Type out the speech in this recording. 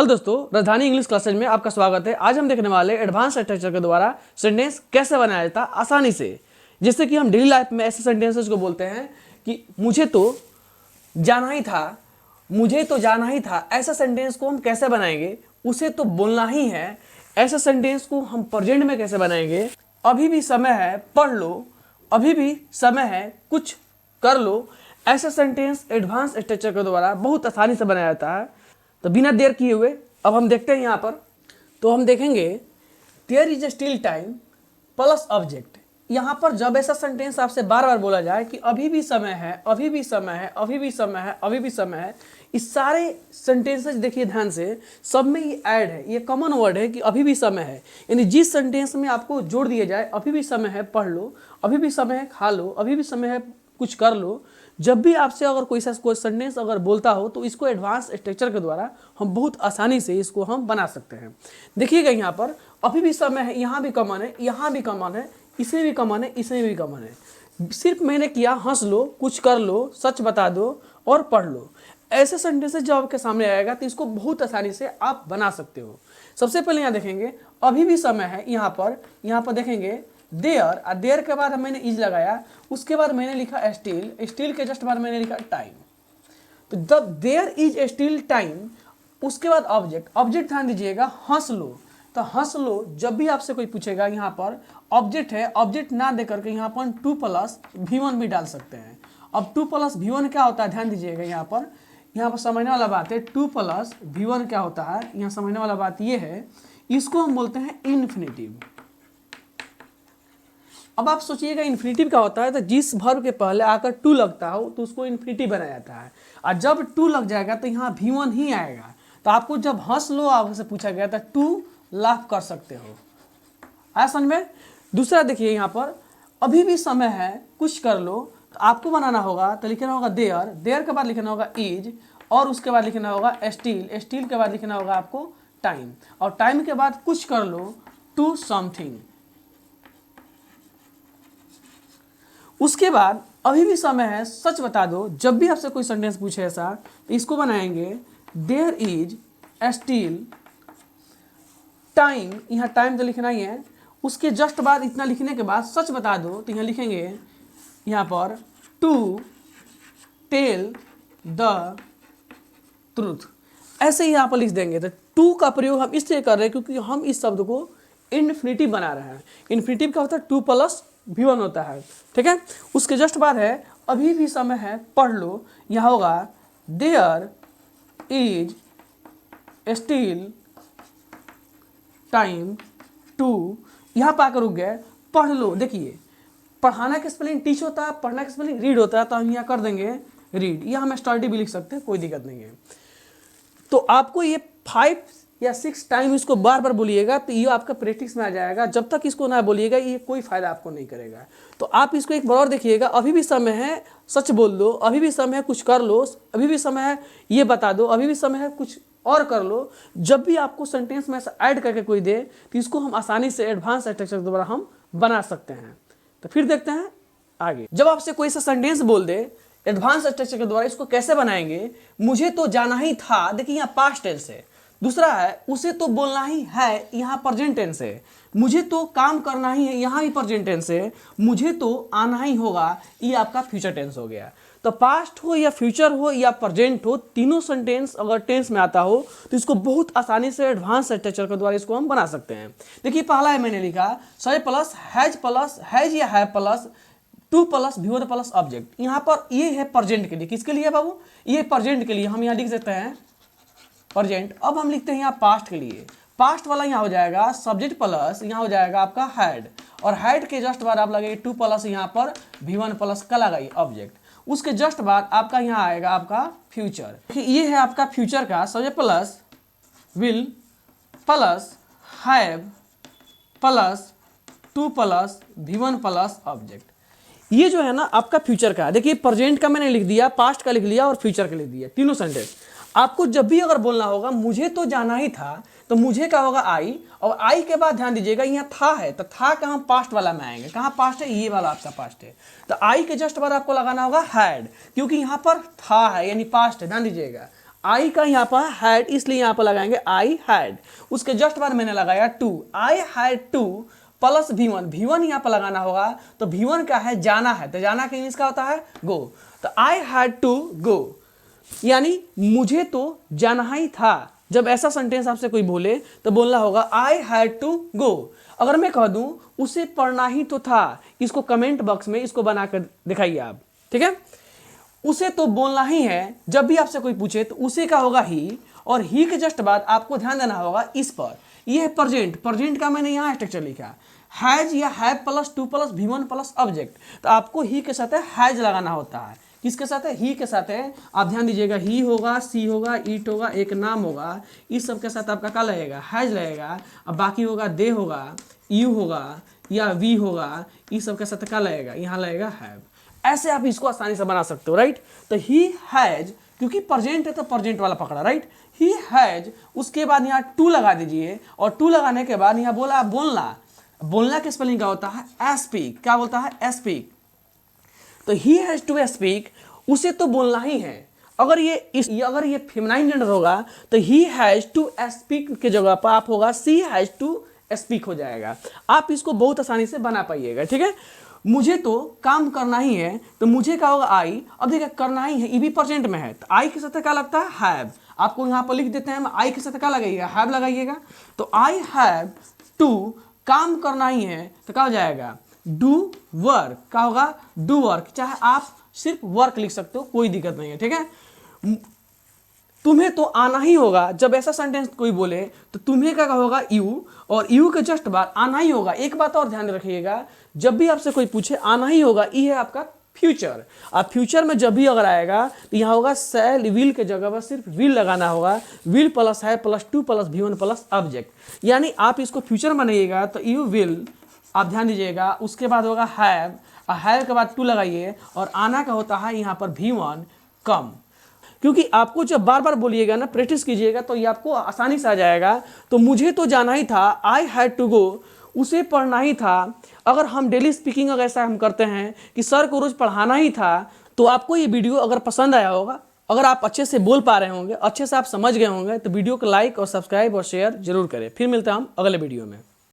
Hello दोस्तों, राजधानी English classes में आपका स्वागत है। आज हम देखने वाले एडवांस स्ट्रक्चर के द्वारा सेंटेंस कैसे बनाया जाता है आसानी से। जिससे कि हम डेली लाइफ में ऐसे सेंटेंसेस को बोलते हैं कि मुझे तो जाना ही था, मुझे तो जाना ही था। ऐसा सेंटेंस को हम कैसे बनाएंगे, उसे तो बोलना ही है। ऐसा सेंटेंस को हम प्रेजेंट में कैसे बनाएंगे, अभी भी समय है पढ़ लो, अभी भी समय है कुछ कर लो। ऐसा सेंटेंस एडवांस स्ट्रक्चर के द्वारा बहुत आसानी से बनाया जाता है। तो बिना देर किए हुए अब हम देखते हैं यहाँ पर। तो हम देखेंगे there is still time plus object. यहाँ पर जब ऐसा सेंटेंस आपसे बार बार बोला जाए कि अभी भी समय है, अभी भी समय है, अभी भी समय है, अभी भी समय है, इस सारे सेंटेंसेस देखिए ध्यान से, सब में ये ऐड है, ये कॉमन वर्ड है कि अभी भी समय है। यानी जिस सेंटेंस में आपको जोड़ दिया जाए अभी भी समय है पढ़ लो, अभी भी समय है खा लो, अभी भी समय है कुछ कर लो, जब भी आपसे अगर कोई सेंटेंस अगर बोलता हो तो इसको एडवांस स्ट्रक्चर के द्वारा हम बहुत आसानी से इसको हम बना सकते हैं। देखिएगा यहाँ पर अभी भी समय है, यहाँ भी कॉमन है, यहाँ भी कॉमन है, इसमें भी कॉमन है, इसमें भी कॉमन है। सिर्फ मैंने किया हंस लो, कुछ कर लो, सच बता दो और पढ़ लो। ऐसे सेंटेंसेस जब आपके सामने आएगा तो इसको बहुत आसानी से आप बना सकते हो। सबसे पहले यहाँ देखेंगे अभी भी समय है, यहाँ पर देखेंगे देयर, देयर के बाद मैंने इज लगाया, उसके बाद मैंने लिखा स्टिल, स्टिल के जस्ट बाद मैंने लिखा टाइम। तो जब देयर इज स्टिल टाइम, उसके बाद ऑब्जेक्ट, ऑब्जेक्ट ध्यान दीजिएगा हंस लो। तो हंस लो जब भी आपसे कोई पूछेगा यहाँ पर ऑब्जेक्ट है, ऑब्जेक्ट ना दे करके यहाँ पर 2 + V1 भी डाल सकते हैं। अब 2 + V1 क्या होता है ध्यान दीजिएगा, यहाँ पर समझने वाला बात है। 2 + V1 क्या होता है, यहाँ समझने वाला बात ये है, इसको हम बोलते हैं इन्फिनिटिव। अब आप सोचिएगा इन्फिनिटिव क्या होता है, तो जिस वर्ब के पहले आकर टू लगता हो तो उसको इन्फिनिटिव बनाया जाता है। और जब टू लग जाएगा तो यहाँ V1 ही आएगा। तो आपको जब हंस लो आपसे पूछा गया था टू लाफ कर सकते हो, आया समझ में। दूसरा देखिए यहाँ पर अभी भी समय है कुछ कर लो, तो आपको बनाना होगा, तो लिखना होगा देयर, देयर के बाद लिखना होगा इज, और उसके बाद लिखना होगा स्टिल, स्टिल के बाद लिखना होगा आपको टाइम, और टाइम के बाद कुछ कर लो, टू समथिंग। उसके बाद अभी भी समय है सच बता दो। जब भी आपसे कोई सेंटेंस पूछे ऐसा तो इसको बनाएंगे देयर इज स्टिल टाइम, यहाँ टाइम तो लिखना ही है। उसके जस्ट बाद इतना लिखने के बाद सच बता दो, तो यहाँ लिखेंगे यहाँ पर टू टेल द ट्रूथ, ऐसे ही यहाँ पर लिख देंगे। तो टू का प्रयोग हम इसलिए कर रहे हैं क्योंकि हम इस शब्द को इन्फिनिटिव बना रहे हैं। इन्फिनिटिव क्या होता है, 2 + V1 होता है, ठीक है। उसके जस्ट बाद है अभी भी समय है पढ़ लो, यहाँ होगा there is still time to, यहाँ पर आकर रुक गए, पढ़ लो। देखिए पढ़ाना का स्पेलिंग टीच होता है, पढ़ना का स्पेलिंग रीड होता है, तो हम यहाँ कर देंगे रीड। यहाँ हम स्टडी भी लिख सकते हैं, कोई दिक्कत नहीं है। तो आपको ये 5 या 6 टाइम इसको बार बार बोलिएगा तो ये आपका प्रैक्टिस में आ जाएगा। जब तक इसको ना बोलिएगा ये कोई फायदा आपको नहीं करेगा। तो आप इसको एक बार और देखिएगा, अभी भी समय है सच बोल दो, अभी भी समय है कुछ कर लो, अभी भी समय है ये बता दो, अभी भी समय है कुछ और कर लो। जब भी आपको सेंटेंस में ऐसा ऐड करके कोई दे तो इसको हम आसानी से एडवांस स्ट्रक्चर द्वारा हम बना सकते हैं। तो फिर देखते हैं आगे। जब आपसे कोई सा सेंटेंस बोल दे एडवांस स्ट्रक्चर के द्वारा इसको कैसे बनाएंगे, मुझे तो जाना ही था, देखिए यहाँ पास्ट टेंस है। दूसरा है उसे तो बोलना ही है, यहाँ प्रेजेंट टेंस है। मुझे तो काम करना ही है, यहाँ भी प्रेजेंट टेंस है। मुझे तो आना ही होगा, ये आपका फ्यूचर टेंस हो गया। तो पास्ट हो या फ्यूचर हो या प्रेजेंट हो, तीनों सेंटेंस अगर टेंस में आता हो तो इसको बहुत आसानी से एडवांस स्ट्रक्चर के द्वारा इसको हम बना सकते हैं। देखिए पहला है मैंने लिखा सय प्लस हैज या है प्लस 2 + V1 + ऑब्जेक्ट। यहाँ पर ये है प्रेजेंट के लिए, किसके लिए बाबू, ये प्रेजेंट के लिए। हम यहाँ लिख देते हैं प्रेजेंट। अब हम लिखते हैं यहाँ पास्ट के लिए, पास्ट वाला यहाँ हो जाएगा सब्जेक्ट प्लस यहाँ हो जाएगा आपका हैड, और हैड के जस्ट बाद आप लगेगी 2 + यहाँ पर V1 + का लगाइए ऑब्जेक्ट। उसके जस्ट बाद आपका यहाँ आएगा आपका फ्यूचर। देखिए ये है आपका फ्यूचर का subject plus will plus have plus 2 + V1 + object. ये जो है ना आपका फ्यूचर का। देखिए प्रेजेंट का मैंने लिख दिया, पास्ट का लिख लिया और फ्यूचर का लिख दिया, तीनों सेंटेंस। आपको जब भी अगर बोलना होगा मुझे तो जाना ही था, तो मुझे क्या होगा आई, और आई के बाद ध्यान दीजिएगा यहाँ था है, तो था का हम पास्ट वाला में आएंगे। कहाँ पास्ट है, ये वाला आपका पास्ट है। तो आई के जस्ट बाद आपको लगाना होगा हैड, क्योंकि यहाँ पर था है यानी पास्ट है, ध्यान दीजिएगा। आई का यहाँ पर हैड, इसलिए यहाँ पर लगाएंगे आई हैड। उसके जस्ट बाद मैंने लगाया to, I had to plus V1, V1 यहाँ पर लगाना होगा, तो V1 क्या है, जाना है, तो जाना का इंग्लिश का होता है गो, तो आई हैड टू गो, यानी मुझे तो जाना ही था। जब ऐसा सेंटेंस आपसे कोई बोले तो बोलना होगा आई हैड टू गो। अगर मैं कह दूं उसे पढ़ना ही तो था, इसको कमेंट बॉक्स में इसको बनाकर दिखाइए आप, ठीक है। उसे तो बोलना ही है, जब भी आपसे कोई पूछे तो उसे का होगा ही, और ही के जस्ट बाद आपको ध्यान देना होगा इस पर, यह है प्रेजेंट, प्रेजेंट का मैंने यहाँ स्ट्रक्चर लिखा हैज या have plus two plus V1 plus object, तो आपको ही के साथ हैज लगाना होता है। किसके साथ है, ही के साथ है। आप ध्यान दीजिएगा, ही होगा, सी होगा, इट होगा, एक नाम होगा, इस सब के साथ आपका क्या लगेगा, हैज लगेगा। अब बाकी होगा दे होगा, यू होगा या वी होगा, इस सब के साथ क्या लगेगा, यहाँ लगेगा हैव। ऐसे आप इसको आसानी से बना सकते हो, राइट। तो ही हैज, क्योंकि प्रेजेंट है तो प्रेजेंट वाला पकड़ा, राइट। ही हैज, उसके बाद यहाँ टू लगा दीजिए, और टू लगाने के बाद यहाँ बोला बोलना, बोलना के स्पेलिंग क्या होता है, स्पीक। क्या बोलता है, स्पीक। तो ही हैज टू स्पीक, उसे तो बोलना ही है। अगर ये फेमिनाइन जेंडर होगा तो ही हैज टू स्पीक के जगह पर आप होगा सी हैज टू स्पीक हो जाएगा। आप इसको बहुत आसानी से बना पाइएगा, ठीक है। मुझे तो काम करना ही है, तो मुझे क्या होगा, आई। अब देखिए करना ही है, ये भी प्रेजेंट में है, तो आई के साथ क्या लगता है, हैव। आपको यहाँ पर लिख देते हैं, आई के साथ क्या लगाइएगा, हैव लगाइएगा। तो आई हैव टू, काम करना ही है, तो क्या हो जाएगा, डू वर्क। क्या होगा, डू वर्क। चाहे आप सिर्फ वर्क लिख सकते हो, कोई दिक्कत नहीं है, ठीक है। तुम्हें तो आना ही होगा, जब ऐसा सेंटेंस कोई बोले तो तुम्हें क्या होगा, यू, और यू के जस्ट बाद आना ही होगा। एक बात और ध्यान रखिएगा, जब भी आपसे कोई पूछे आना ही होगा, ये है आपका फ्यूचर। अब फ्यूचर में जब भी अगर आएगा तो यहाँ होगा शैल, विल के जगह पर सिर्फ विल लगाना होगा, विल प्लस है plus two plus V1 plus object. यानी आप इसको फ्यूचर बनाइएगा तो यू विल, आप ध्यान दीजिएगा, उसके बाद होगा हैव, हैव के बाद टू लगाइए, और आना का होता है यहाँ पर V1 कम। क्योंकि आपको जब बार बार बोलिएगा ना, प्रैक्टिस कीजिएगा, तो ये आपको आसानी से आ जाएगा। तो मुझे तो जाना ही था, आई हैड टू गो, उसे पढ़ना ही था। अगर हम डेली स्पीकिंग अगर ऐसा हम करते हैं कि सर को रोज पढ़ाना ही था, तो आपको ये वीडियो अगर पसंद आया होगा, अगर आप अच्छे से बोल पा रहे होंगे, अच्छे से आप समझ गए होंगे, तो वीडियो को लाइक और सब्सक्राइब और शेयर जरूर करें। फिर मिलते हैं हम अगले वीडियो में।